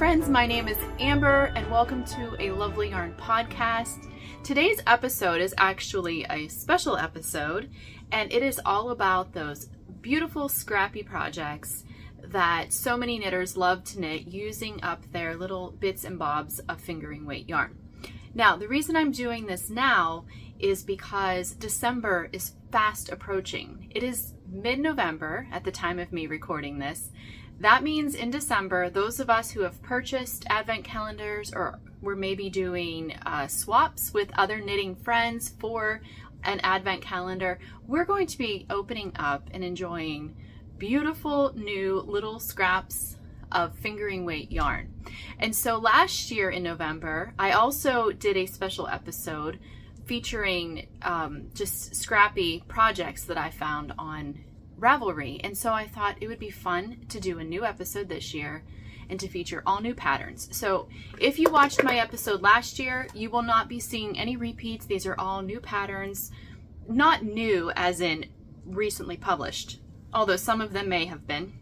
friends, my name is Amber and welcome to a Lovely Yarn podcast. Today's episode is actually a special episode and it is all about those beautiful scrappy projects that so many knitters love to knit using up their little bits and bobs of fingering weight yarn. Now, the reason I'm doing this now is because December is fast approaching. It is mid-November at the time of me recording this. That means in December, those of us who have purchased advent calendars or we're maybe doing swaps with other knitting friends for an advent calendar, we're going to be opening up and enjoying beautiful new little scraps of fingering weight yarn. And so last year in November, I also did a special episode featuring just scrappy projects that I found on Ravelry, and so I thought it would be fun to do a new episode this year and to feature all new patterns. So if you watched my episode last year, you will not be seeing any repeats. These are all new patterns, not new as in recently published, although some of them may have been,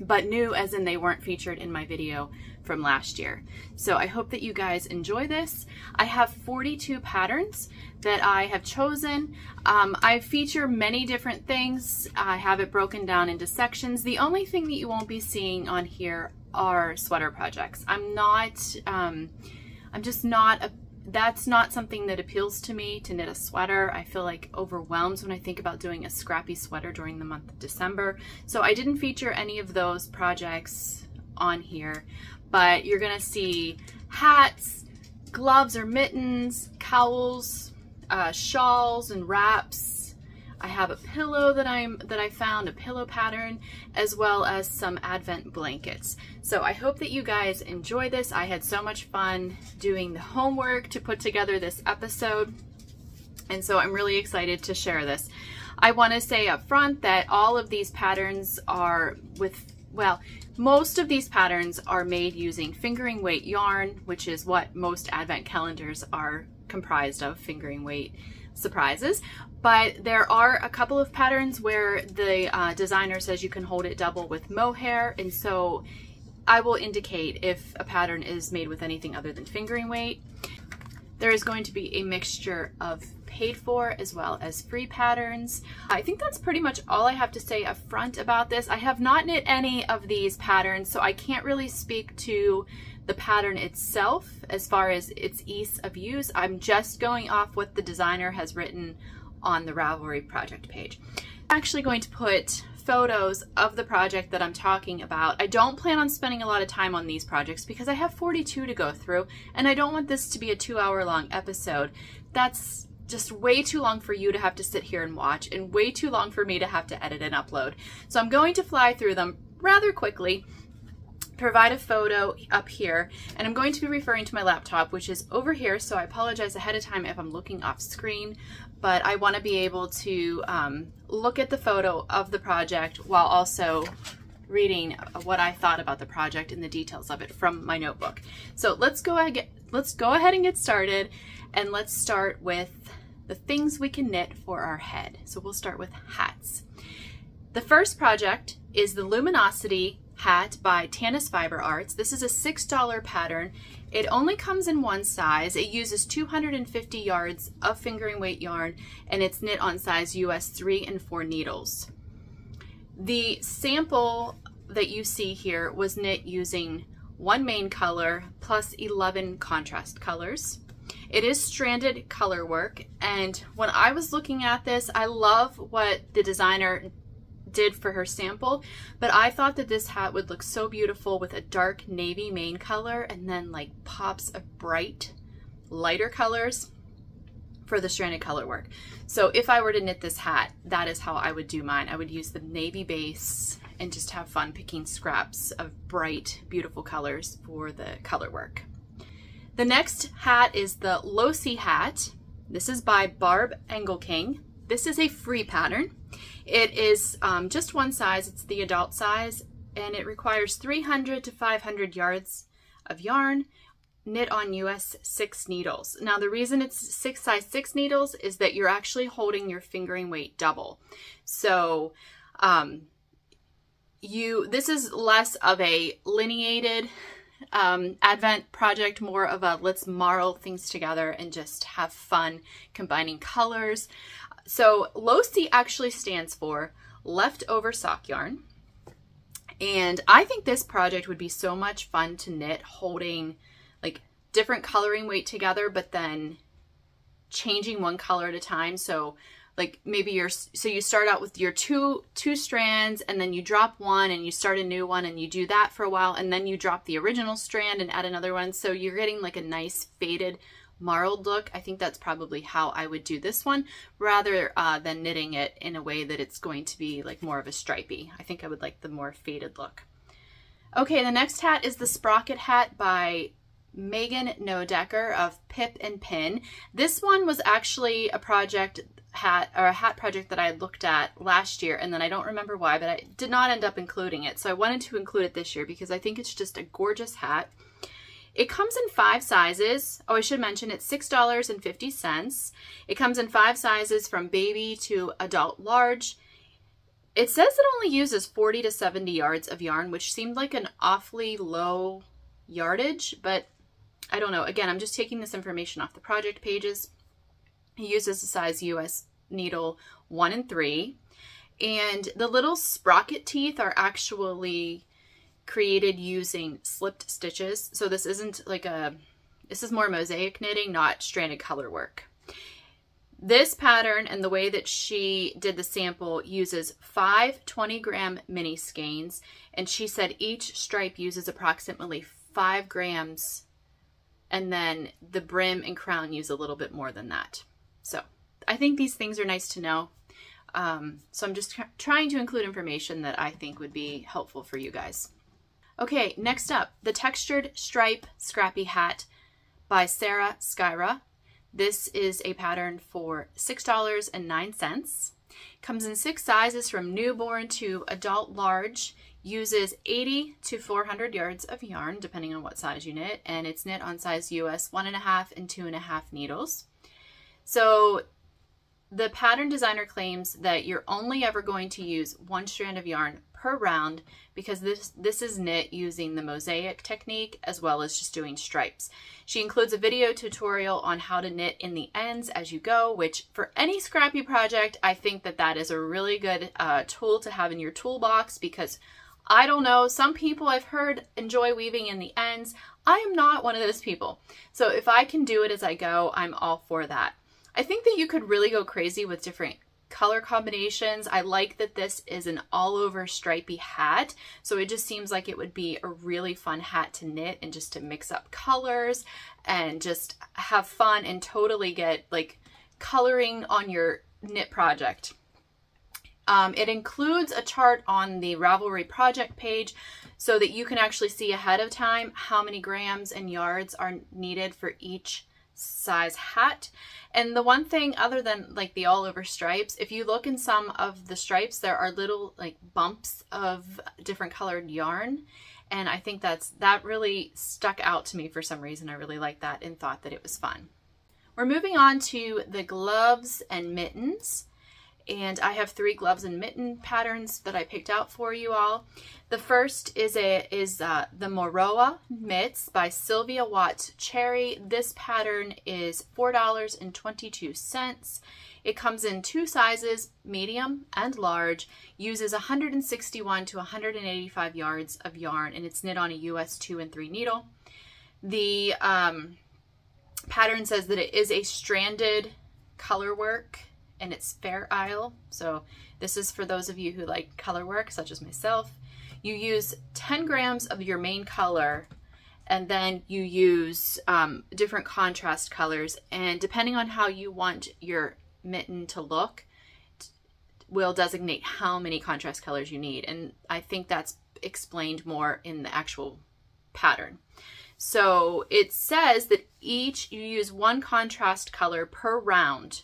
but new as in they weren't featured in my video from last year. So I hope that you guys enjoy this. I have 42 patterns that I have chosen. I feature many different things. I have it broken down into sections. The only thing that you won't be seeing on here are sweater projects. That's not something that appeals to me, to knit a sweater. I feel like overwhelmed when I think about doing a scrappy sweater during the month of December. So I didn't feature any of those projects on here, but you're gonna see hats, gloves or mittens, cowls, shawls and wraps. I have a pillow that I found, a pillow pattern, as well as some advent blankets. So I hope that you guys enjoy this. I had so much fun doing the homework to put together this episode, and so I'm really excited to share this. I want to say up front that all of these patterns are most of these patterns are made using fingering weight yarn, which is what most advent calendars are comprised of, fingering weight surprises. But there are a couple of patterns where the designer says you can hold it double with mohair, and so I will indicate if a pattern is made with anything other than fingering weight. There is going to be a mixture of paid for as well as free patterns. I think that's pretty much all I have to say up front about this. I have not knit any of these patterns, so I can't really speak to the pattern itself as far as its ease of use. I'm just going off what the designer has written on the Ravelry project page. I'm actually going to put photos of the project that I'm talking about. I don't plan on spending a lot of time on these projects because I have 42 to go through, and I don't want this to be a 2-hour-long episode. That's just way too long for you to have to sit here and watch, and way too long for me to have to edit and upload. So I'm going to fly through them rather quickly, provide a photo up here, and I'm going to be referring to my laptop, which is over here, so I apologize ahead of time if I'm looking off screen, but I want to be able to look at the photo of the project while also reading what I thought about the project and the details of it from my notebook. So let's go ahead and get started, and let's start with the things we can knit for our head. So we'll start with hats. The first project is the Luminosity hat by Tanis Fiber Arts. This is a $6 pattern. It only comes in one size. It uses 250 yards of fingering weight yarn, and it's knit on size US 3 and 4 needles. The sample that you see here was knit using one main color plus 11 contrast colors. It is stranded color work, and when I was looking at this, I love what the designer did for her sample, but I thought that this hat would look so beautiful with a dark navy main color and then like pops of bright lighter colors for the stranded color work. So if I were to knit this hat, that is how I would do mine. I would use the navy base and just have fun picking scraps of bright, beautiful colors for the color work. The next hat is the Losi hat. This is by Barb Engelking. This is a free pattern. It is just one size. It's the adult size, and it requires 300 to 500 yards of yarn knit on US 6 needles. Now the reason it's size 6 needles is that you're actually holding your fingering weight double. So this is less of a lineated Advent project, more of a let's marl things together and just have fun combining colors. So LOSI actually stands for leftover sock yarn. And I think this project would be so much fun to knit, holding like different coloring weight together, but then changing one color at a time. So like maybe you start out with your two strands, and then you drop one and you start a new one, and you do that for a while, and then you drop the original strand and add another one. So you're getting like a nice faded marled look. I think that's probably how I would do this one, rather than knitting it in a way that it's going to be like more of a stripey. I think I would like the more faded look. Okay, the next hat is the Sprocket hat by Megan Nodecker of Pip and Pin. This one was actually a hat project that I looked at last year, and then I don't remember why, but I did not end up including it. So I wanted to include it this year because I think it's just a gorgeous hat. It comes in 5 sizes. Oh, I should mention it's $6.50. It comes in 5 sizes from baby to adult large. It says it only uses 40 to 70 yards of yarn, which seemed like an awfully low yardage, but I don't know. Again, I'm just taking this information off the project pages. It uses a size US needle 1 and 3. And the little sprocket teeth are actually created using slipped stitches. So this isn't like this is more mosaic knitting, not stranded color work. This pattern and the way that she did the sample uses 5 20-gram mini skeins, and she said each stripe uses approximately 5 grams, and then the brim and crown use a little bit more than that. So I think these things are nice to know. So I'm just trying to include information that I think would be helpful for you guys. Okay, next up, the Textured Stripe Scrappy Hat by Sarah Skyra. This is a pattern for $6.09. Comes in 6 sizes from newborn to adult large. Uses 80 to 400 yards of yarn, depending on what size you knit, and it's knit on size US 1.5 and 2.5 needles. So the pattern designer claims that you're only ever going to use 1 strand of yarn per round because this is knit using the mosaic technique as well as just doing stripes. She includes a video tutorial on how to knit in the ends as you go, which for any scrappy project, I think that is a really good tool to have in your toolbox, because I don't know, some people I've heard enjoy weaving in the ends. I am not one of those people. So if I can do it as I go, I'm all for that. I think that you could really go crazy with different color combinations. I like that this is an all over stripy hat, so it just seems like it would be a really fun hat to knit and just to mix up colors and just have fun and totally get like coloring on your knit project. It includes a chart on the Ravelry project page so that you can actually see ahead of time how many grams and yards are needed for each size hat. And the one thing, other than like the all over stripes, if you look in some of the stripes, there are little like bumps of different colored yarn, and I think that really stuck out to me for some reason. I really liked that and thought that it was fun. We're moving on to the gloves and mittens, and I have 3 gloves and mitten patterns that I picked out for you all. The first is the Moroa Mitts by Sylvia Watts Cherry. This pattern is $4.22. It comes in 2 sizes, medium and large, uses 161 to 185 yards of yarn, and it's knit on a US 2 and 3 needle. The pattern says that it is a stranded color work, and it's Fair Isle. So this is for those of you who like color work, such as myself. You use 10 grams of your main color, and then you use different contrast colors, and depending on how you want your mitten to look, will designate how many contrast colors you need. And I think that's explained more in the actual pattern. So it says that you use 1 contrast color per round,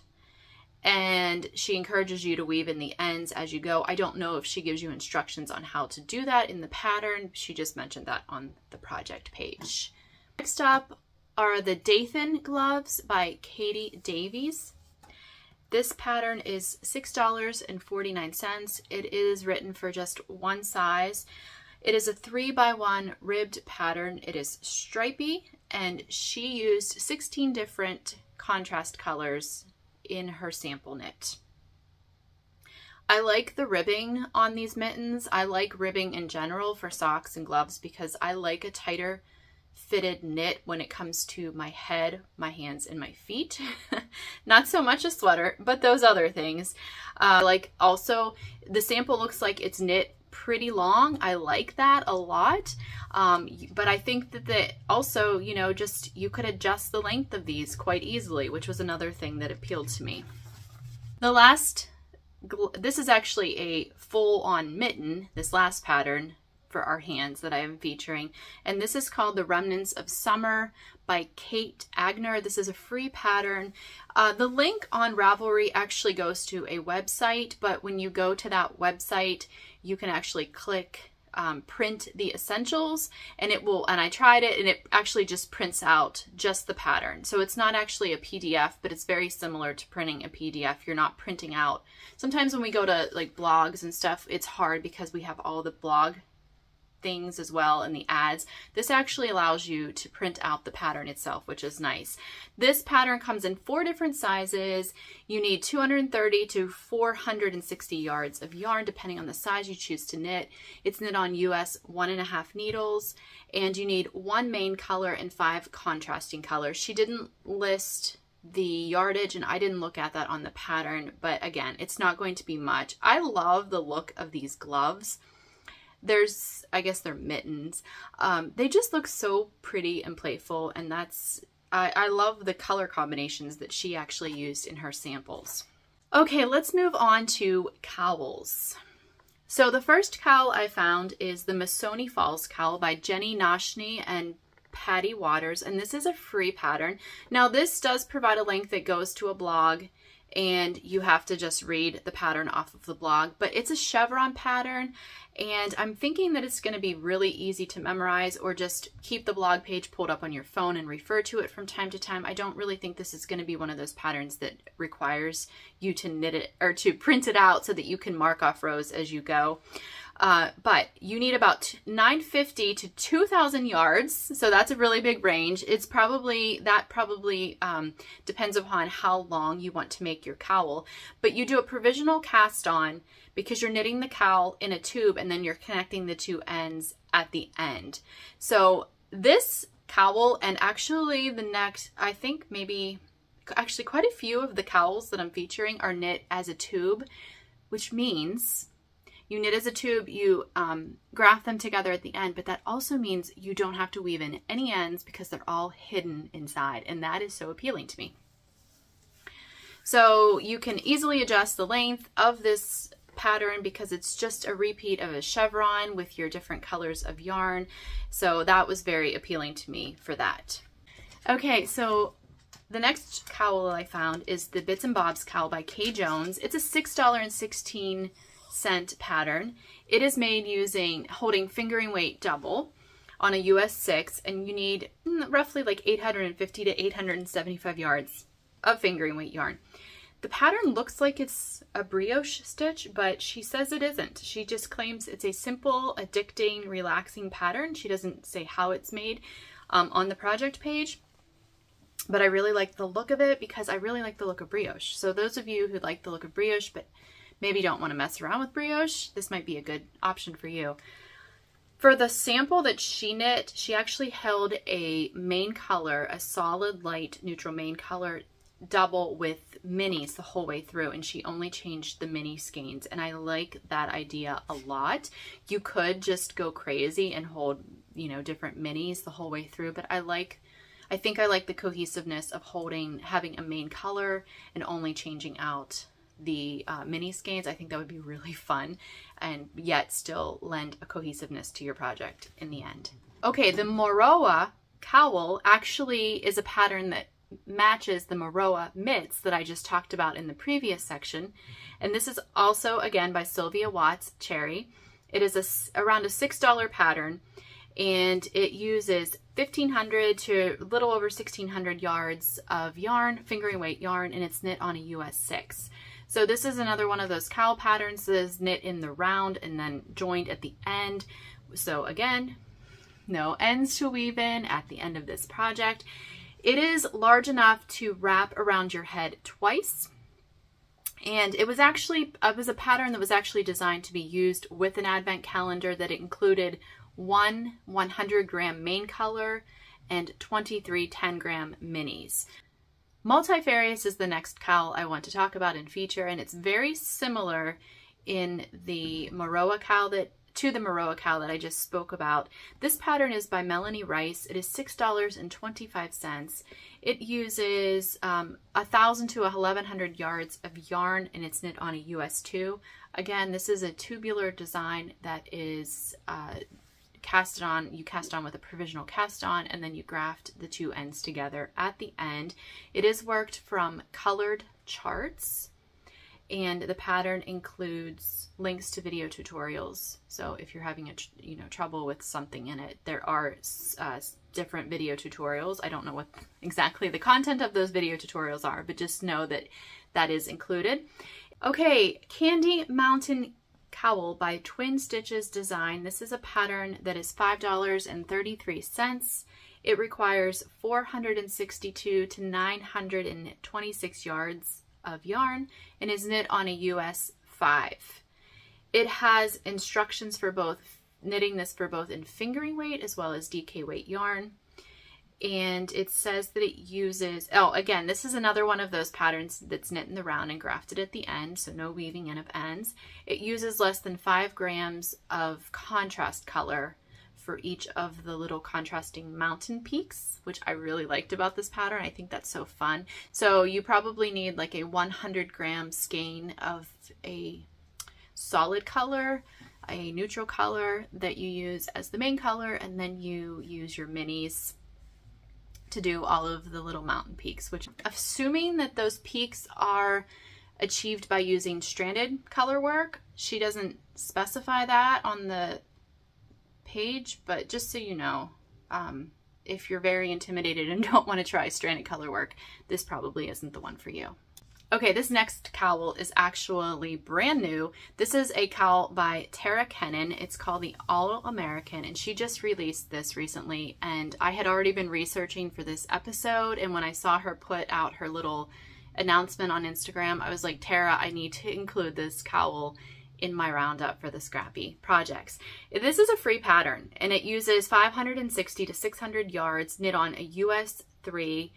and she encourages you to weave in the ends as you go. I don't know if she gives you instructions on how to do that in the pattern. She just mentioned that on the project page. Next up are the Dathan gloves by Katie Davies. This pattern is $6.49. It is written for just 1 size. It is a 3x1 ribbed pattern. It is stripy, and she used 16 different contrast colors in her sample knit. I like the ribbing on these mittens. I like ribbing in general for socks and gloves because I like a tighter fitted knit when it comes to my head, my hands, and my feet. Not so much a sweater, but those other things. Like also, the sample looks like it's knit pretty long. I like that a lot. But I think that also, you know, just you could adjust the length of these quite easily, which was another thing that appealed to me. The last, this is actually a full-on mitten, this last pattern for our hands that I am featuring, and this is called The Remnants of Summer by Kate Agner. This is a free pattern. The link on Ravelry actually goes to a website, but when you go to that website, you can actually click print the essentials, and it will, and I tried it, and it actually just prints out just the pattern. So it's not actually a PDF, but it's very similar to printing a PDF. You're not printing out. Sometimes when we go to like blogs and stuff, it's hard because we have all the blog things as well and the ads. This actually allows you to print out the pattern itself, which is nice. This pattern comes in 4 different sizes. You need 230 to 460 yards of yarn depending on the size you choose to knit. It's knit on US 1.5 needles, and you need 1 main color and 5 contrasting colors. She didn't list the yardage, and I didn't look at that on the pattern, but again, it's not going to be much. I love the look of these gloves. There's, I guess they're mittens. They just look so pretty and playful, and that's, I love the color combinations that she actually used in her samples. Okay, let's move on to cowls. So the first cowl I found is the Missoni Falls cowl by Jenny Noshny and Patty Waters, and this is a free pattern. Now this does provide a link that goes to a blog, and you have to just read the pattern off of the blog, but it's a chevron pattern, and I'm thinking that it's going to be really easy to memorize, or just keep the blog page pulled up on your phone and refer to it from time to time. I don't really think this is going to be one of those patterns that requires you to knit it or to print it out so that you can mark off rows as you go. But you need about 950 to 2,000 yards, so that's a really big range. It's probably, that probably depends upon how long you want to make your cowl, but you do a provisional cast on because you're knitting the cowl in a tube, and then you're connecting the 2 ends at the end. So this cowl, and actually the next, I think maybe, actually quite a few of the cowls that I'm featuring are knit as a tube, which means you knit as a tube, you graft them together at the end, but that also means you don't have to weave in any ends because they're all hidden inside, and that is so appealing to me. So you can easily adjust the length of this pattern because it's just a repeat of a chevron with your different colors of yarn. So that was very appealing to me for that. Okay, so the next cowl I found is the Bits and Bobs cowl by Kay Jones. It's a $6.16 pattern. It is made using holding fingering weight double on a US 6, and you need roughly like 850 to 875 yards of fingering weight yarn. The pattern looks like it's a brioche stitch, but she says it isn't. She just claims it's a simple, addicting, relaxing pattern. She doesn't say how it's made on the project page, but I really like the look of it because I really like the look of brioche. So those of you who like the look of brioche but maybe don't want to mess around with brioche, this might be a good option for you. For the sample that she knit, she actually held a main color, a solid light neutral main color double with minis the whole way through, and she only changed the mini skeins, and I like that idea a lot. You could just go crazy and hold, you know, different minis the whole way through, but I think I like the cohesiveness of having a main color and only changing out the mini skeins. I think that would be really fun and yet still lend a cohesiveness to your project in the end. Okay, the Moroa cowl actually is a pattern that matches the Moroa mitts that I just talked about in the previous section, and this is also again by Sylvia Watts Cherry. It is around a $6 pattern, and it uses 1,500 to a little over 1,600 yards of yarn, fingering weight yarn, and it's knit on a US 6. So this is another one of those cowl patterns that is knit in the round and then joined at the end. So again, no ends to weave in at the end of this project. It is large enough to wrap around your head twice. And it was a pattern that was actually designed to be used with an advent calendar that included one 100-gram main color and 23 10-gram minis. Multifarious is the next cowl I want to talk about and feature, and it's very similar in the Maroa cowl to the Maroa cowl that I just spoke about. This pattern is by Melanie Rice. It is $6.25. It uses 1,000 to 1,100 yards of yarn, and it's knit on a US 2. Again, this is a tubular design that is cast on. You cast on with a provisional cast on, and then you graft the two ends together at the end. It is worked from colored charts, and the pattern includes links to video tutorials. So if you're having trouble with something in it, there are different video tutorials. I don't know what exactly the content of those video tutorials are, but just know that that is included. Okay, Candy Mountain Cowl by Twin Stitches Design. This is a pattern that is $5.33. It requires 462 to 926 yards of yarn and is knit on a US 5. It has instructions for knitting this for both in fingering weight as well as DK weight yarn. And it says that it uses, oh, again, this is another one of those patterns that's knit in the round and grafted at the end, so no weaving in of ends. It uses less than 5 grams of contrast color for each of the little contrasting mountain peaks, which I really liked about this pattern. I think that's so fun. So you probably need like a 100-gram skein of a solid color, a neutral color that you use as the main color, and then you use your minis to do all of the little mountain peaks, which assuming that those peaks are achieved by using stranded color work. She doesn't specify that on the page, but just so you know, if you're very intimidated and don't want to try stranded color work, this probably isn't the one for you. Okay, this next cowl is actually brand new. This is a cowl by Tara Kennan. It's called the All-American, and she just released this recently, and I had already been researching for this episode, and when I saw her put out her little announcement on Instagram, I was like, Tara, I need to include this cowl in my roundup for the Scrappy projects. This is a free pattern, and it uses 560 to 600 yards knit on a US 3.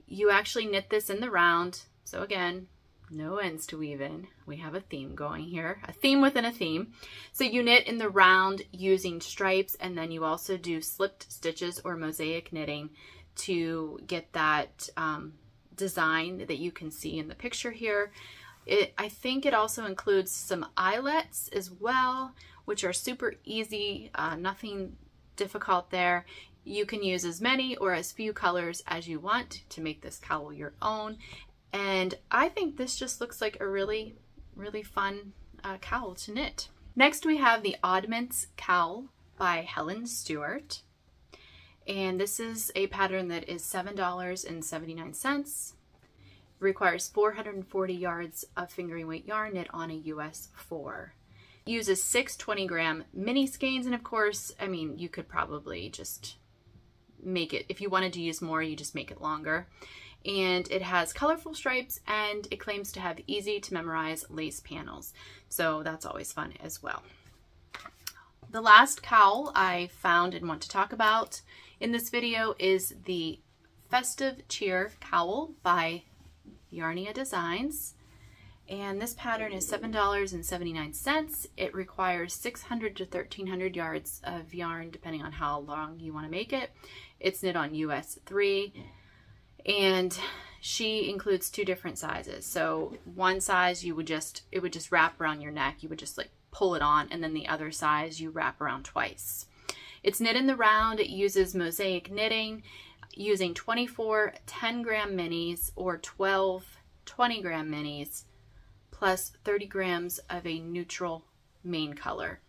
You actually knit this in the round. So again, no ends to weave in. We have a theme going here, a theme within a theme. So you knit in the round using stripes, and then you also do slipped stitches or mosaic knitting to get that design that you can see in the picture here. I think it also includes some eyelets as well, which are super easy, nothing difficult there. You can use as many or as few colors as you want to make this cowl your own. And I think this just looks like a really, really fun cowl to knit. Next we have the Oddments Cowl by Helen Stewart. And this is a pattern that is $7.79. Requires 440 yards of fingering weight yarn knit on a US 4. Uses 6 20-gram mini skeins, and of course, I mean, you could probably just make it, if you wanted to use more, you just make it longer. And it has colorful stripes, and it claims to have easy to memorize lace panels. So that's always fun as well. The last cowl I found and want to talk about in this video is the Festive Cheer Cowl by Yarnia Designs. And this pattern is $7.79. It requires 600 to 1,300 yards of yarn, depending on how long you want to make it. It's knit on US 3. And she includes 2 different sizes. So one size it would just wrap around your neck. You would just like pull it on, and then the other size you wrap around twice. It's knit in the round. It uses mosaic knitting using 24 10-gram minis or 12 20-gram minis plus 30 grams of a neutral main color.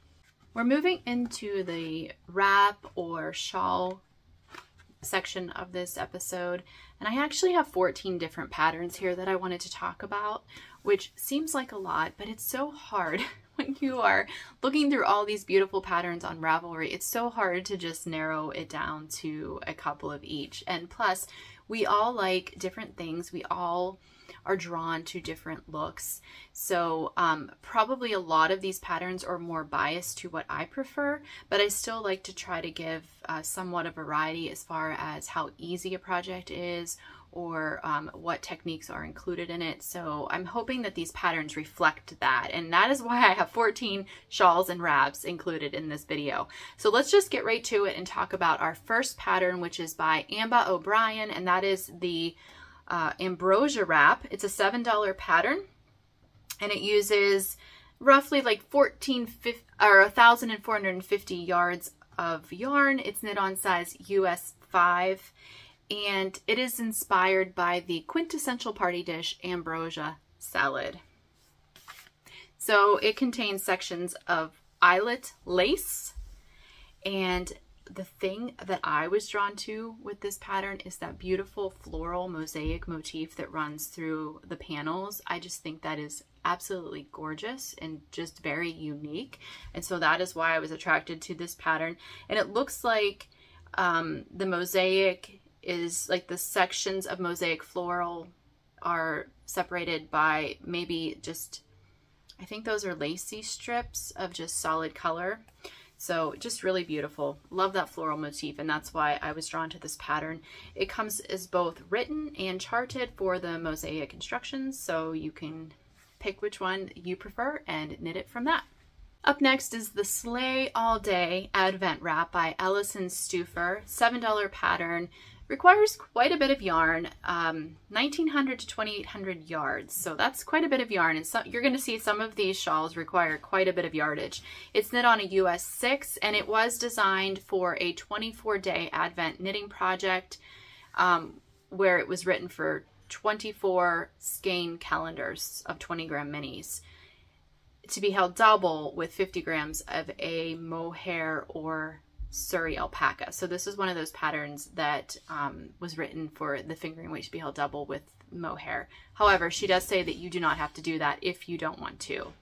We're moving into the wrap or shawl section of this episode, and I actually have 14 different patterns here that I wanted to talk about, which seems like a lot, but it's so hard when when you are looking through all these beautiful patterns on Ravelry, it's so hard to just narrow it down to a couple of each. And plus, we all like different things. We all are drawn to different looks. So probably a lot of these patterns are more biased to what I prefer, but I still like to try to give somewhat of variety as far as how easy a project is, or what techniques are included in it. So I'm hoping that these patterns reflect that, and that is why I have 14 shawls and wraps included in this video. So let's just get right to it and talk about our first pattern, which is by Amba O'Brien, and that is the Ambrosia wrap. It's a $7 pattern, and it uses roughly like 1,450 yards of yarn. It's knit on size US 5, and it is inspired by the quintessential party dish Ambrosia salad. So it contains sections of eyelet lace, and the thing that I was drawn to with this pattern is that beautiful floral mosaic motif that runs through the panels. I just think that is absolutely gorgeous and just very unique. And so that is why I was attracted to this pattern. And it looks like the mosaic is like the sections of mosaic floral are separated by maybe just, I think those are lacy strips of just solid color. So just really beautiful. Love that floral motif, and that's why I was drawn to this pattern. It comes as both written and charted for the mosaic instructions, so you can pick which one you prefer and knit it from that. Up next is the Slay All Day Advent Wrap by Allison Stufer. $7 pattern. Requires quite a bit of yarn, 1,900 to 2,800 yards. So that's quite a bit of yarn. And so you're going to see some of these shawls require quite a bit of yardage. It's knit on a US 6, and it was designed for a 24-day Advent knitting project where it was written for 24 skein calendars of 20-gram minis to be held double with 50 grams of a mohair or Surrey alpaca. So this is one of those patterns that was written for the fingering weight to be held double with mohair. However, she does say that you do not have to do that if you don't want to.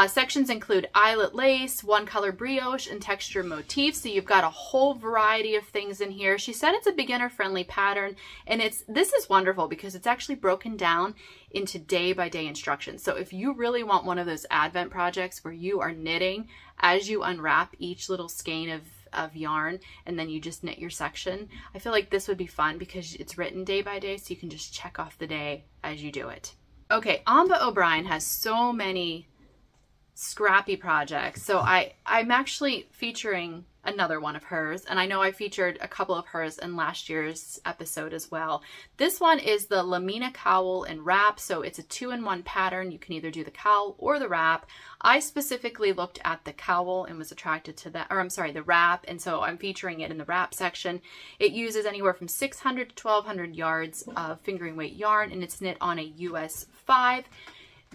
Sections include eyelet lace, one color brioche, and texture motifs. So you've got a whole variety of things in here. She said it's a beginner friendly pattern, and this is wonderful because it's actually broken down into day-by-day instructions. So if you really want one of those Advent projects where you are knitting as you unwrap each little skein of yarn and then you just knit your section, I feel like this would be fun because it's written day by day, so you can just check off the day as you do it. Okay, Amba O'Brien has so many Scrappy projects, so I'm actually featuring another one of hers, and I know I featured a couple of hers in last year's episode as well. This one is the Lamina cowl and wrap, so it's a 2-in-1 pattern. You can either do the cowl or the wrap. I specifically looked at the cowl and was attracted to that, or I'm sorry, the wrap, and so I'm featuring it in the wrap section. It uses anywhere from 600 to 1,200 yards of fingering weight yarn, and it's knit on a US 5.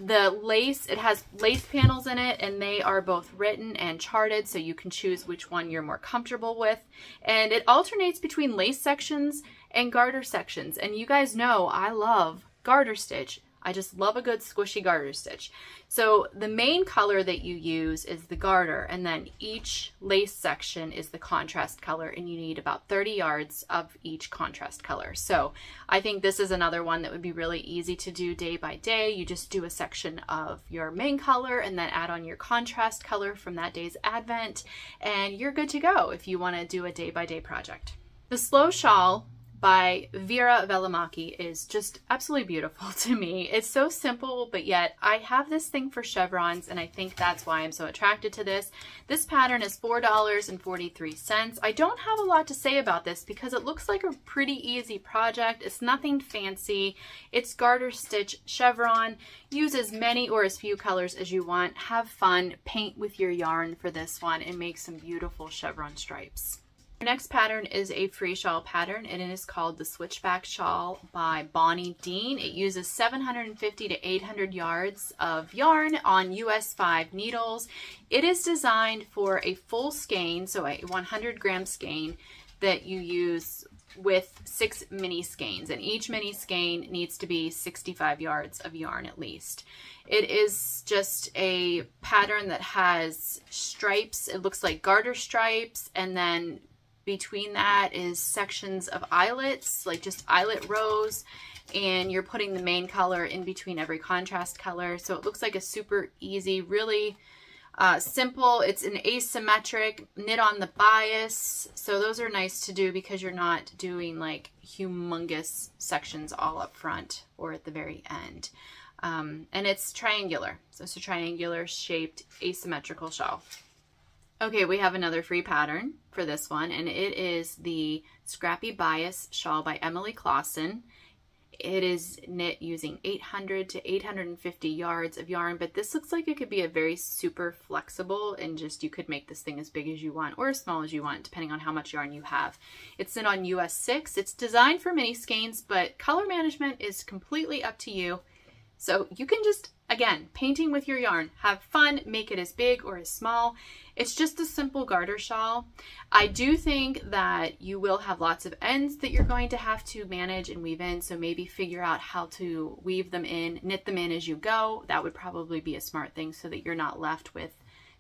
The lace, it has lace panels in it, and they are both written and charted, so you can choose which one you're more comfortable with. And it alternates between lace sections and garter sections. And you guys know I love garter stitch. I just love a good squishy garter stitch. So the main color that you use is the garter, and then each lace section is the contrast color, and you need about 30 yards of each contrast color. So I think this is another one that would be really easy to do day by day. You just do a section of your main color and then add on your contrast color from that day's Advent, and you're good to go if you want to do a day by day project. The Slow Shawl by Vera Velimaki is just absolutely beautiful to me. It's so simple, but yet I have this thing for chevrons, and I think that's why I'm so attracted to this. This pattern is $4.43. I don't have a lot to say about this because it looks like a pretty easy project. It's nothing fancy. It's garter stitch chevron. Use as many or as few colors as you want. Have fun. Paint with your yarn for this one and make some beautiful chevron stripes. Our next pattern is a free shawl pattern, and it is called the Switchback Shawl by Bonnie Dean. It uses 750 to 800 yards of yarn on US 5 needles. It is designed for a full skein, so a 100-gram skein that you use with 6 mini skeins, and each mini skein needs to be 65 yards of yarn at least. It is just a pattern that has stripes. It looks like garter stripes, and then between that is sections of eyelets, like just eyelet rows, and you're putting the main color in between every contrast color. So it looks like a super easy, really simple. It's an asymmetric knit on the bias. So those are nice to do because you're not doing like humongous sections all up front or at the very end. And it's triangular. So it's a triangular shaped asymmetrical shawl. Okay, we have another free pattern for this one, and it is the Scrappy Bias Shawl by Emily Clausen. It is knit using 800 to 850 yards of yarn, but this looks like it could be a very super flexible, and just you could make this thing as big as you want or as small as you want, depending on how much yarn you have. It's knit on US 6. It's designed for mini skeins, but color management is completely up to you. So you can just, again, painting with your yarn, have fun, make it as big or as small. It's just a simple garter shawl. I do think that you will have lots of ends that you're going to have to manage and weave in, so maybe figure out how to weave them in, knit them in as you go. That would probably be a smart thing so that you're not left with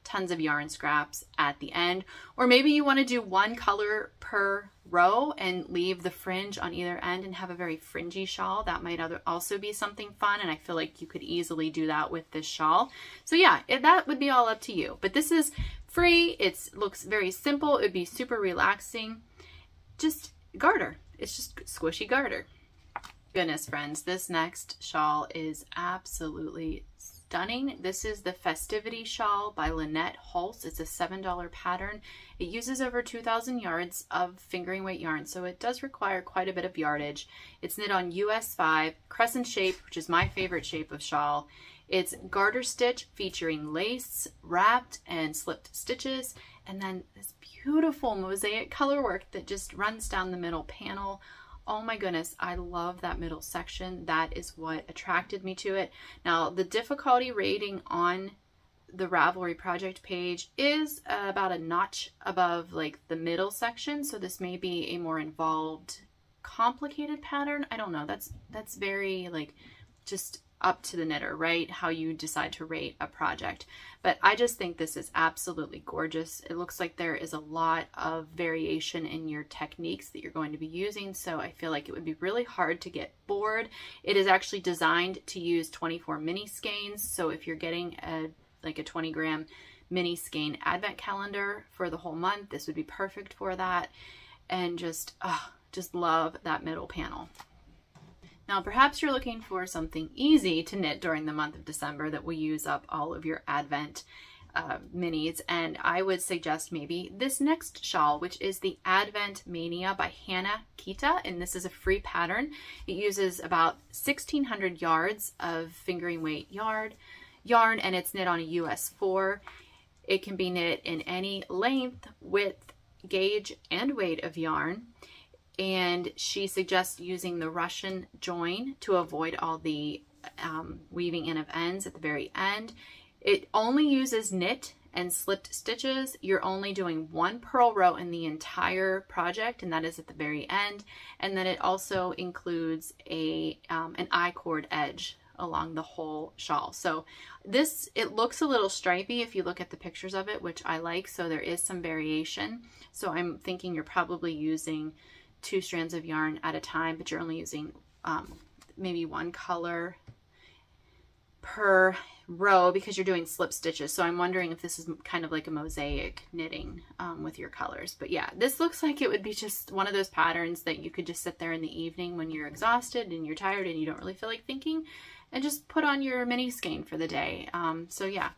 tons of yarn scraps at the end. Or maybe you want to do one color per row and leave the fringe on either end and have a very fringy shawl. That might also be something fun, and I feel like you could easily do that with this shawl. So yeah, that would be all up to you. But this is free. It looks very simple. It would be super relaxing. Just garter. It's just squishy garter. Goodness, friends, this next shawl is absolutely stunning. This is the Festivity Shawl by Lynette Hulse. It's a $7 pattern. It uses over 2,000 yards of fingering weight yarn, so it does require quite a bit of yardage. It's knit on US 5, crescent shape, which is my favorite shape of shawl. It's garter stitch featuring lace, wrapped and slipped stitches, and then this beautiful mosaic color work that just runs down the middle panel. Oh my goodness, I love that middle section. That is what attracted me to it. Now, the difficulty rating on the Ravelry project page is about a notch above like the middle section, so this may be a more involved, complicated pattern. I don't know. That's very like just up to the knitter, right? How you decide to rate a project. But I just think this is absolutely gorgeous. It looks like there is a lot of variation in your techniques that you're going to be using, so I feel like it would be really hard to get bored. It is actually designed to use 24 mini skeins, so if you're getting like a 20 gram mini skein advent calendar for the whole month, this would be perfect for that. And just love that middle panel. Now, perhaps you're looking for something easy to knit during the month of December that will use up all of your Advent minis, and I would suggest maybe this next shawl, which is the Advent Mania by Hannah Kita, and this is a free pattern. It uses about 1,600 yards of fingering weight yarn, and it's knit on a US 4. It can be knit in any length, width, gauge, and weight of yarn. And she suggests using the Russian join to avoid all the weaving in of ends at the very end. It only uses knit and slipped stitches. You're only doing one purl row in the entire project, and that is at the very end. And then it also includes an I-cord edge along the whole shawl. So it looks a little stripy if you look at the pictures of it, which I like. So there is some variation. So I'm thinking you're probably using 2 strands of yarn at a time, but you're only using maybe one color per row because you're doing slip stitches. So I'm wondering if this is kind of like a mosaic knitting with your colors. But yeah, this looks like it would be just one of those patterns that you could just sit there in the evening when you're exhausted and you're tired and you don't really feel like thinking, and just put on your mini skein for the day. So yeah,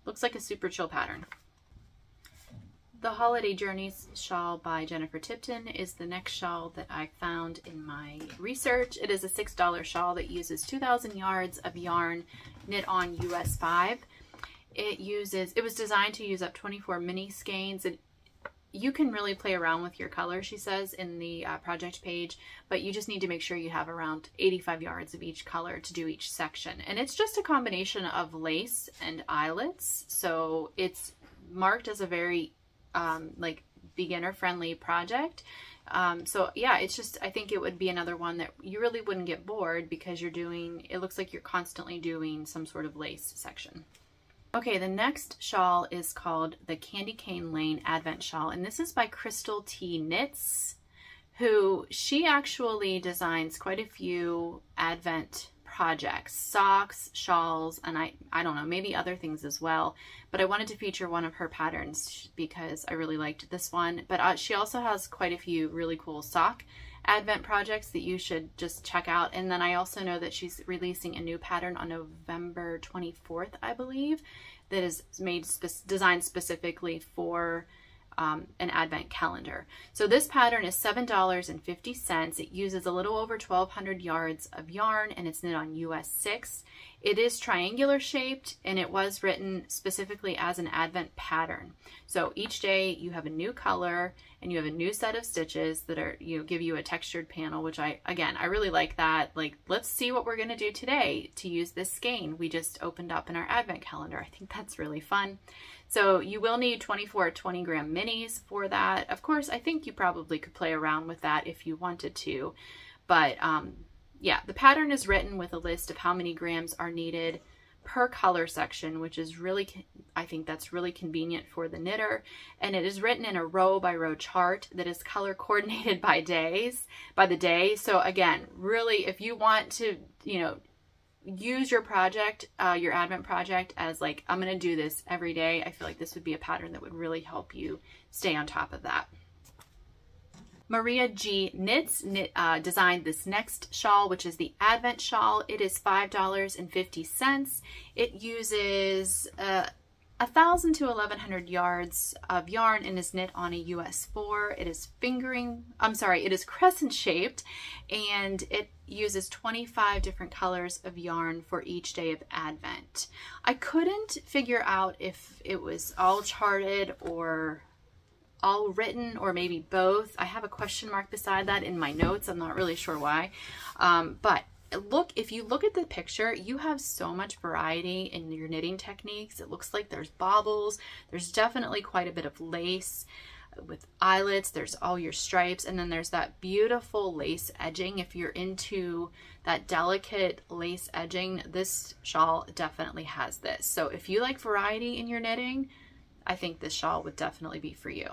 looks like a super chill pattern. The Holiday Journeys shawl by Jennifer Tipton is the next shawl that I found in my research. It is a $6 shawl that uses 2,000 yards of yarn knit on US 5. It was designed to use up 24 mini skeins, and you can really play around with your color, she says in the project page, but you just need to make sure you have around 85 yards of each color to do each section. And it's just a combination of lace and eyelets, so it's marked as a very like beginner friendly project. So yeah, it's just, I think it would be another one that you really wouldn't get bored because you're doing, it looks like you're constantly doing some sort of lace section. Okay, the next shawl is called the Candy Cane Lane Advent Shawl, and this is by Crystal T Knits, who she actually designs quite a few Advent projects, socks, shawls, and I don't know, maybe other things as well, but I wanted to feature one of her patterns because I really liked this one. But she also has quite a few really cool sock Advent projects that you should just check out. And then I also know that she's releasing a new pattern on November 24th, I believe, that is designed specifically for an Advent calendar. So this pattern is $7.50. It uses a little over 1,200 yards of yarn, and it's knit on US 6. It is triangular shaped, and it was written specifically as an Advent pattern. So each day you have a new color and you have a new set of stitches that are, give you a textured panel, which I really like that. Like, let's see what we're going to do today to use this skein we just opened up in our Advent calendar. I think that's really fun. So you will need 24 20-gram minis for that. Of course, I think you probably could play around with that if you wanted to. But yeah, the pattern is written with a list of how many grams are needed per color section, which is really, I think that's really convenient for the knitter. And it is written in a row by row chart that is color coordinated by the day. So again, really, if you want to, use your project, your Advent project as like, I'm going to do this every day, I feel like this would be a pattern that would really help you stay on top of that. Maria G Knits designed this next shawl, which is the Advent shawl. It is $5.50. It uses 1,000 to 1,100 yards of yarn and is knit on a US 4. It is it is crescent shaped, and it uses 25 different colors of yarn for each day of Advent. I couldn't figure out if it was all charted or all written, or maybe both. I have a question mark beside that in my notes. I'm not really sure why. But if you look at the picture, you have so much variety in your knitting techniques. It looks like there's bobbles. There's definitely quite a bit of lace with eyelets. There's all your stripes, and then there's that beautiful lace edging. If you're into that delicate lace edging, this shawl definitely has this. So if you like variety in your knitting, I think this shawl would definitely be for you.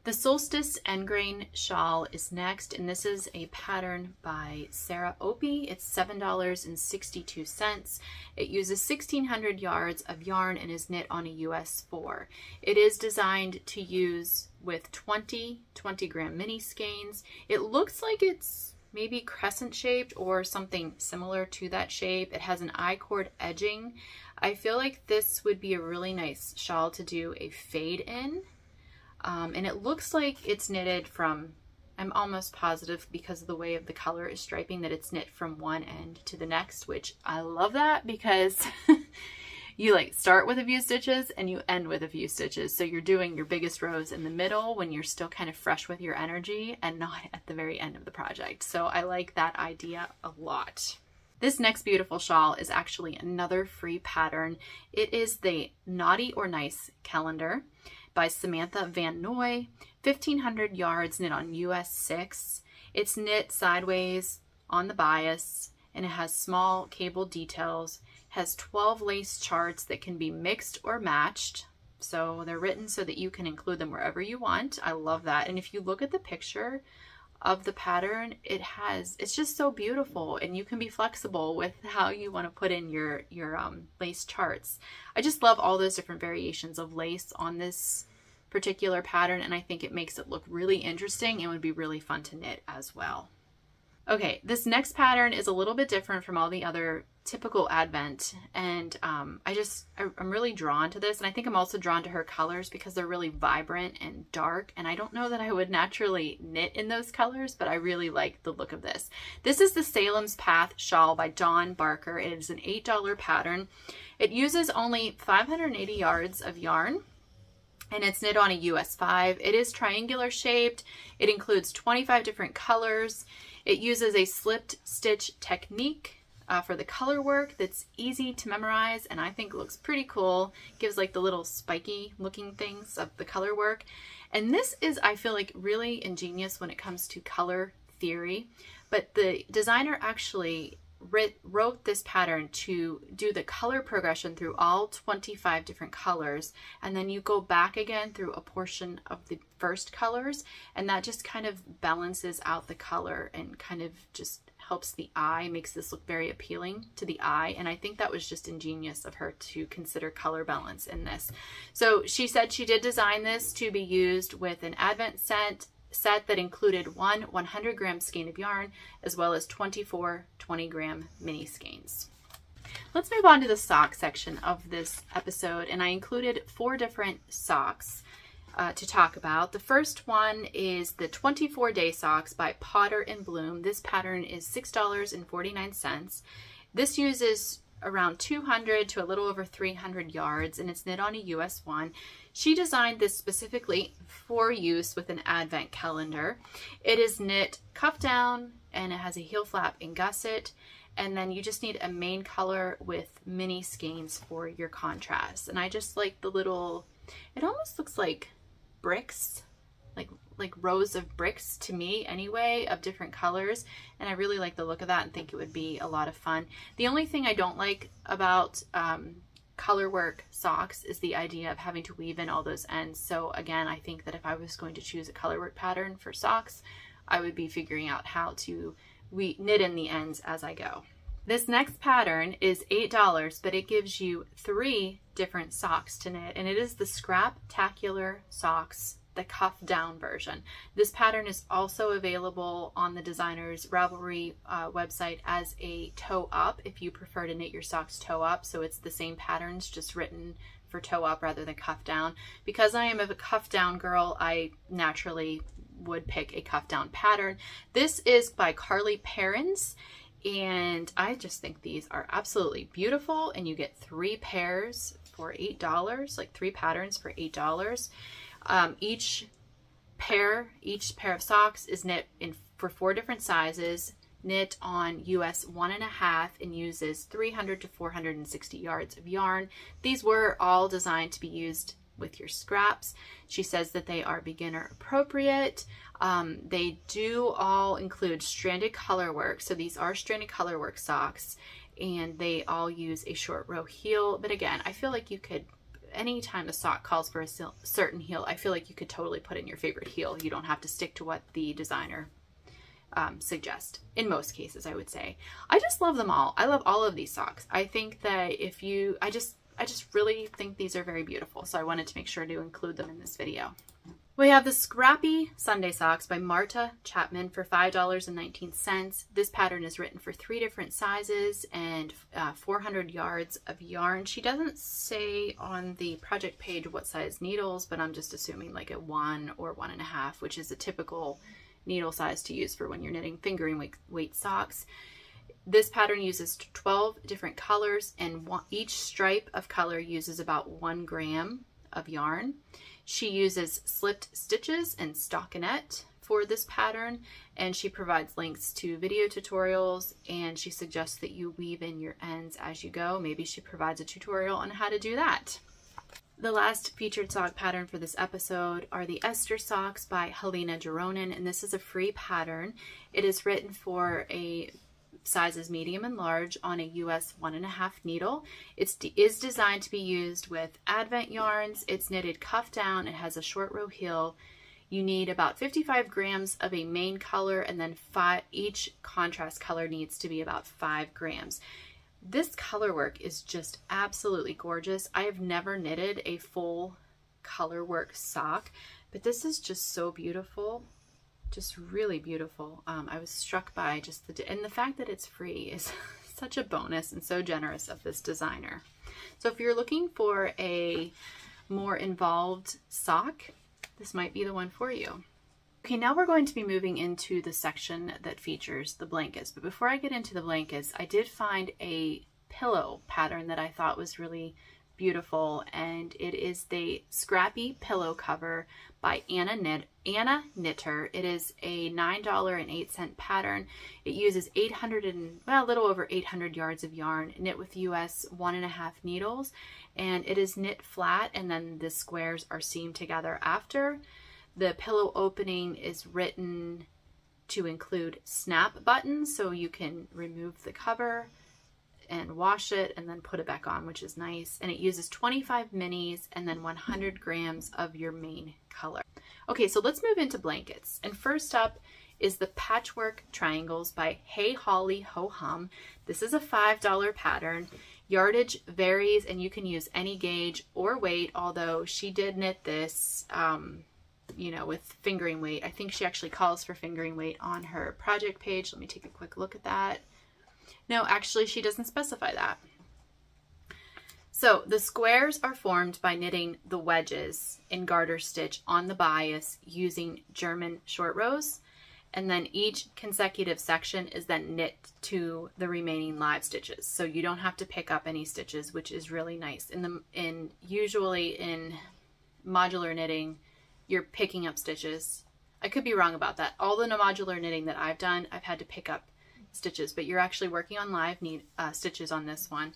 The Solstice Endgrain shawl is next, and this is a pattern by Sarah Opie. It's $7.62. It uses 1,600 yards of yarn and is knit on a US 4. It is designed to use with 20-gram mini skeins. It looks like it's maybe crescent shaped or something similar to that shape. It has an I-cord edging. I feel like this would be a really nice shawl to do a fade in. And it looks like it's knitted from, I'm almost positive because of the way of the color is striping, that it's knit from one end to the next, which I love that because you like start with a few stitches and you end with a few stitches. So you're doing your biggest rows in the middle when you're still kind of fresh with your energy and not at the very end of the project. So I like that idea a lot. This next beautiful shawl is actually another free pattern. It is the Naughty or Nice calendar by Samantha Van Noy, 1,500 yards knit on US 6. It's knit sideways on the bias, and it has small cable details, has 12 lace charts that can be mixed or matched. So they're written so that you can include them wherever you want. I love that. And if you look at the picture of the pattern, it's just so beautiful, and you can be flexible with how you want to put in your lace charts. I just love all those different variations of lace on this particular pattern, and I think it makes it look really interesting and would be really fun to knit as well. Okay, this next pattern is a little bit different from all the other typical Advent, and I'm really drawn to this, and I think I'm also drawn to her colors because they're really vibrant and dark, and I don't know that I would naturally knit in those colors, but I really like the look of this. This is the Salem's Path shawl by Dawn Barker. It is an $8 pattern. It uses only 580 yards of yarn, and it's knit on a US 5. It is triangular shaped. It includes 25 different colors. It uses a slipped stitch technique. for the color work that's easy to memorize and I think looks pretty cool. Gives like the little spiky looking things of the color work. And this is, I feel like, really ingenious when it comes to color theory. But the designer actually wrote this pattern to do the color progression through all 25 different colors, and then you go back again through a portion of the first colors, and that just kind of balances out the color and kind of just helps the eye, makes this look very appealing to the eye. And I think that was just ingenious of her to consider color balance in this. So she said she did design this to be used with an advent set that included one 100-gram skein of yarn as well as 24 20-gram mini skeins. Let's move on to the sock section of this episode, and I included 4 different socks to talk about. The first one is the 24-day socks by Potter and Bloom. This pattern is $6.49. This uses around 200 to a little over 300 yards, and it's knit on a US 1. She designed this specifically for use with an advent calendar. It is knit cuff down and it has a heel flap and gusset, and then you just need a main color with mini skeins for your contrast. And I just like the little, it almost looks like bricks, like rows of bricks to me anyway, of different colors, and I really like the look of that and think it would be a lot of fun. The only thing I don't like about color work socks is the idea of having to weave in all those ends. So again, I think that if I was going to choose a color work pattern for socks, I would be figuring out how to knit in the ends as I go. This next pattern is $8, but it gives you 3 different socks to knit, and it is the Scrap-tacular socks, the cuff down version. This pattern is also available on the designer's Ravelry website as a toe up if you prefer to knit your socks toe up. So it's the same patterns, just written for toe up rather than cuff down. Because I am a cuff down girl, I naturally would pick a cuff down pattern. This is by Carly Perrins, and I just think these are absolutely beautiful, and you get 3 pairs for $8, like 3 patterns for $8. Each pair of socks is knit for 4 different sizes, knit on US 1.5, and uses 300 to 460 yards of yarn. These were all designed to be used with your scraps. She says that they are beginner appropriate. They do all include stranded color work. So these are stranded color work socks, and they all use a short row heel. But again, I feel like you could, anytime a sock calls for a certain heel, I feel like you could totally put in your favorite heel. You don't have to stick to what the designer suggests. In most cases, I would say. I just love them all. I love all of these socks. I think that if you, I just really think these are very beautiful. So I wanted to make sure to include them in this video. We have the Scrappy Sunday socks by Marta Chapman for $5.19. This pattern is written for 3 different sizes and 400 yards of yarn. She doesn't say on the project page what size needles, but I'm just assuming like a 1 or 1.5, which is a typical needle size to use for when you're knitting fingering weight socks. This pattern uses 12 different colors, and each stripe of color uses about 1 gram of yarn. She uses slipped stitches and stockinette for this pattern, and she provides links to video tutorials, and she suggests that you weave in your ends as you go. Maybe she provides a tutorial on how to do that. The last featured sock pattern for this episode are the Esther socks by Helena Jeronin, and this is a free pattern. It is written for a sizes medium and large on a US 1.5 needle. It is designed to be used with advent yarns. It's knitted cuff down. It has a short row heel. You need about 55 grams of a main color, and then each contrast color needs to be about 5 grams. This color work is just absolutely gorgeous. I have never knitted a full color work sock, but this is just so beautiful. Just really beautiful. I was struck by just the fact that it's free is such a bonus and so generous of this designer. So if you're looking for a more involved sock, this might be the one for you. Okay, now we're going to be moving into the section that features the blankets. But before I get into the blankets, I did find a pillow pattern that I thought was really beautiful, and it is the Scrappy pillow cover by Anna Knitter. It is a $9.08 pattern. It uses a little over 800 yards of yarn, knit with US 1.5 needles, and it is knit flat, and then the squares are seamed together after. The pillow opening is written to include snap buttons, so you can remove the cover and wash it and then put it back on, which is nice. And it uses 25 minis and then 100 grams of your main color. Okay, so let's move into blankets. And first up is the Patchwork Triangles by Hey Holly Ho Hum. This is a $5 pattern. Yardage varies, and you can use any gauge or weight, although she did knit this you know, with fingering weight. I think she actually calls for fingering weight on her project page. Let me take a quick look at that. No, actually she doesn't specify that. So the squares are formed by knitting the wedges in garter stitch on the bias using German short rows, and then each consecutive section is then knit to the remaining live stitches. So you don't have to pick up any stitches, which is really nice. Usually in modular knitting, you're picking up stitches. I could be wrong about that. All the modular knitting that I've done, I've had to pick up stitches, but you're actually working on live stitches on this one.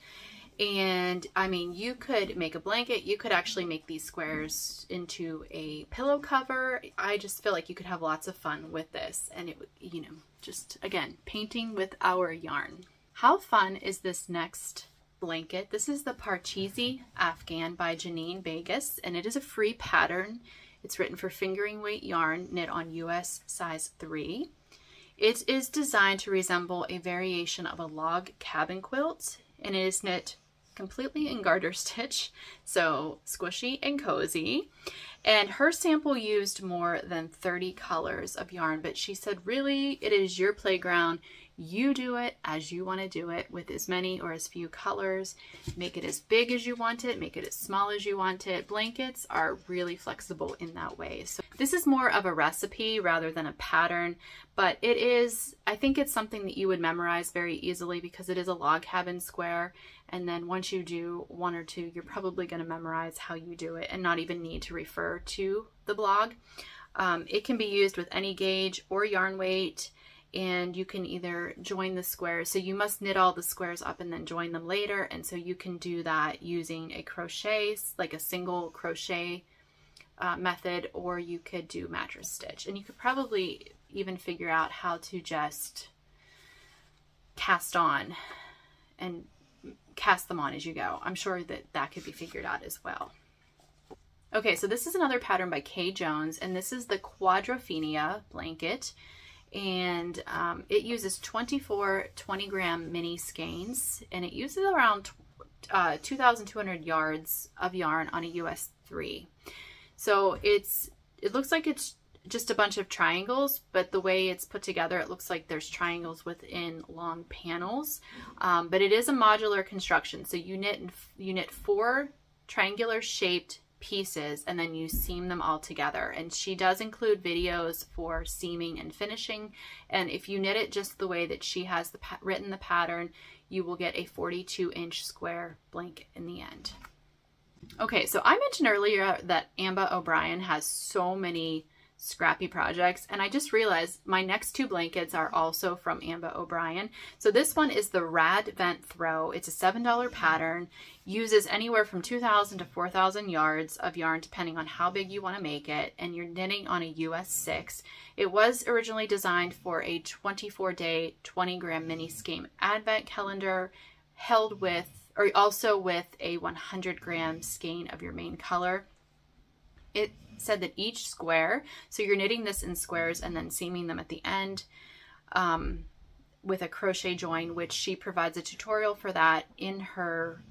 And I mean, you could make a blanket, you could actually make these squares into a pillow cover. I just feel like you could have lots of fun with this, and it would, you know, just again, painting with our yarn. How fun is this next blanket? This is the Parcheesi Afghan by Janine Vegas, and it is a free pattern. It's written for fingering weight yarn, knit on US size 3. It is designed to resemble a variation of a log cabin quilt, and it is knit completely in garter stitch, so squishy and cozy. And her sample used more than 30 colors of yarn, but she said really it is your playground. You do it as you want to do it, with as many or as few colors. Make it as big as you want it, make it as small as you want it. Blankets are really flexible in that way. So this is more of a recipe rather than a pattern, but it is, I think it's something that you would memorize very easily because it is a log cabin square. And then once you do one or two, you're probably going to memorize how you do it and not even need to refer to the blog. It can be used with any gauge or yarn weight, and you can either join the squares. So you must knit all the squares up and then join them later. And so you can do that using a crochet, like a single crochet method, or you could do mattress stitch. And you could probably even figure out how to just cast on and cast them on as you go. I'm sure that that could be figured out as well. Okay, so this is another pattern by Kay Jones, and this is the Quadrophenia blanket. And it uses 24 20-gram mini skeins, and it uses around 2,200 yards of yarn on a US 3. So it looks like it's just a bunch of triangles, but the way it's put together, it looks like there's triangles within long panels. But it is a modular construction, so you knit 4 triangular shaped pieces and then you seam them all together. And she does include videos for seaming and finishing, and if you knit it just the way that she has written the pattern, you will get a 42-inch square blanket in the end. Okay, so I mentioned earlier that Amba O'Brien has so many Scrappy projects, and I just realized my next 2 blankets are also from Amba O'Brien. So this one is the Rad Vent Throw. It's a $7 pattern, uses anywhere from 2,000 to 4,000 yards of yarn depending on how big you want to make it, and you're knitting on a US 6. It was originally designed for a 24-day 20-gram mini skein advent calendar, held with, or also with a 100-gram skein of your main color. It said that each square, so you're knitting this in squares and then seaming them at the end with a crochet join, which she provides a tutorial for that in her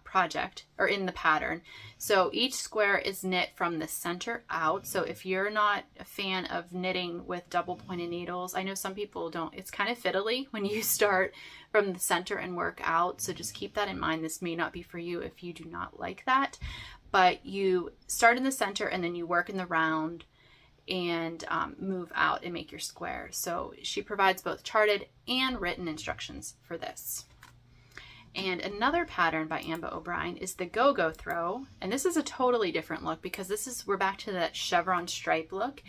project, or in the pattern. So each square is knit from the center out. So if you're not a fan of knitting with double pointed needles, I know some people don't, it's kind of fiddly when you start from the center and work out. So just keep that in mind. This may not be for you if you do not like that. But you start in the center and then you work in the round and move out and make your square. So she provides both charted and written instructions for this. And another pattern by Amba O'Brien is the Go-Go Throw. And this is a totally different look because we're back to that chevron stripe look.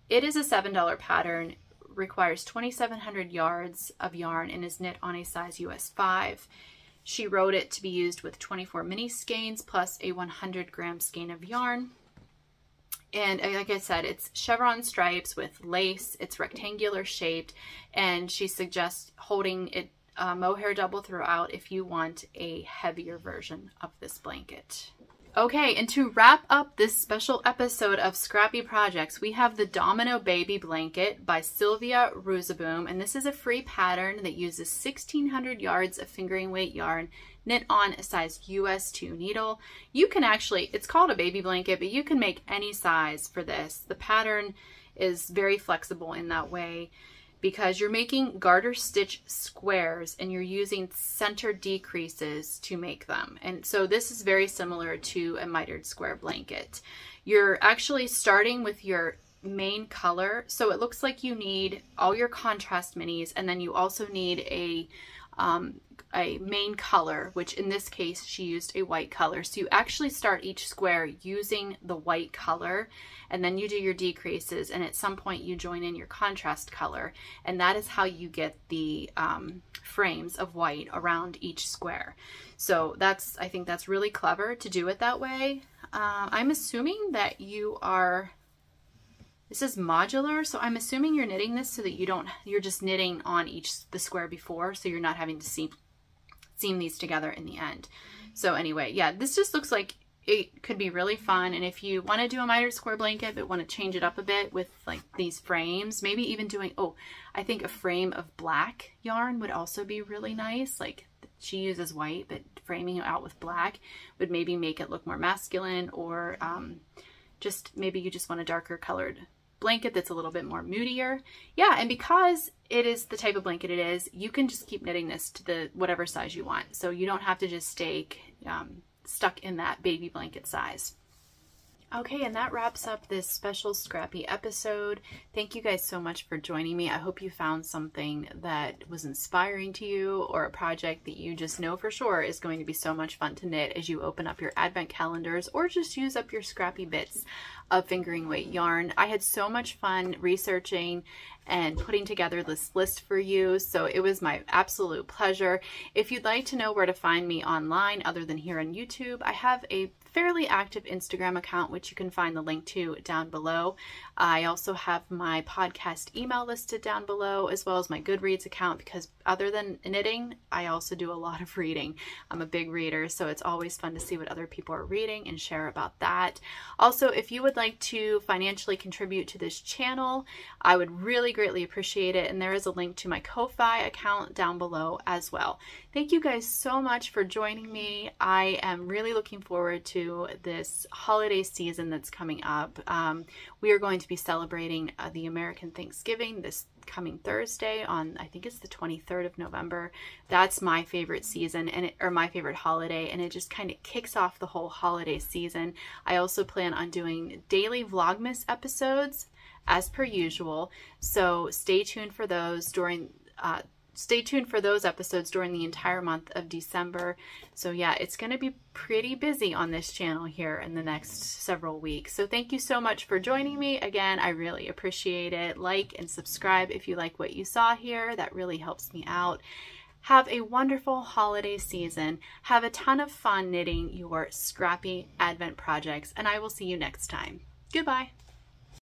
It is a $7 pattern, requires 2,700 yards of yarn, and is knit on a size US 5. She wrote it to be used with 24 mini skeins plus a 100 gram skein of yarn. And like I said, it's chevron stripes with lace. It's rectangular shaped, and she suggests holding it mohair double throughout if you want a heavier version of this blanket. Okay, and to wrap up this special episode of Scrappy Projects, we have the Domino Baby Blanket by Sylvia Ruzaboom, and this is a free pattern that uses 1,600 yards of fingering weight yarn knit on a size US 2 needle. You can actually, it's called a baby blanket, but you can make any size for this. The pattern is very flexible in that way, because you're making garter stitch squares and you're using center decreases to make them. And so this is very similar to a mitered square blanket. You're actually starting with your main color. So it looks like you need all your contrast minis, and then you also need a main color, which in this case she used a white color. So you actually start each square using the white color, and then you do your decreases, and at some point you join in your contrast color, and that is how you get the frames of white around each square. So I think that's really clever to do it that way. I'm assuming that this is modular, so I'm assuming you're knitting this so that you're just knitting on the square before, so you're not having to seam these together in the end. So anyway, yeah, this just looks like it could be really fun. And if you want to do a mitered square blanket but want to change it up a bit with like these frames, maybe even doing, I think a frame of black yarn would also be really nice. Like she uses white, but framing it out with black would maybe make it look more masculine, or just maybe you just want a darker colored blanket that's a little bit more moodier. Yeah, and because it is the type of blanket it is, you can just keep knitting this to whatever size you want. So you don't have to just stay stuck in that baby blanket size. Okay, and that wraps up this special Scrappy episode. Thank you guys so much for joining me. I hope you found something that was inspiring to you, or a project that you just know for sure is going to be so much fun to knit as you open up your advent calendars, or just use up your scrappy bits of fingering weight yarn. I had so much fun researching and putting together this list for you, so it was my absolute pleasure. If you'd like to know where to find me online other than here on YouTube, I have a fairly active Instagram account, which you can find the link to down below. I also have my podcast email listed down below, as well as my Goodreads account, because other than knitting, I also do a lot of reading. I'm a big reader, so it's always fun to see what other people are reading and share about that. Also, if you would like to financially contribute to this channel, I would really greatly appreciate it, and there is a link to my Ko-Fi account down below as well. Thank you guys so much for joining me. I am really looking forward to this holiday season that's coming up. We are going to be celebrating the American Thanksgiving this coming Thursday on, I think it's the 23rd of November. That's my favorite season, or my favorite holiday, and it just kind of kicks off the whole holiday season. I also plan on doing daily Vlogmas episodes as per usual, so stay tuned for those episodes during the entire month of December. So yeah, it's going to be pretty busy on this channel here in the next several weeks. So thank you so much for joining me. Again, I really appreciate it. Like and subscribe if you like what you saw here. That really helps me out. Have a wonderful holiday season. Have a ton of fun knitting your scrappy Advent projects, and I will see you next time. Goodbye.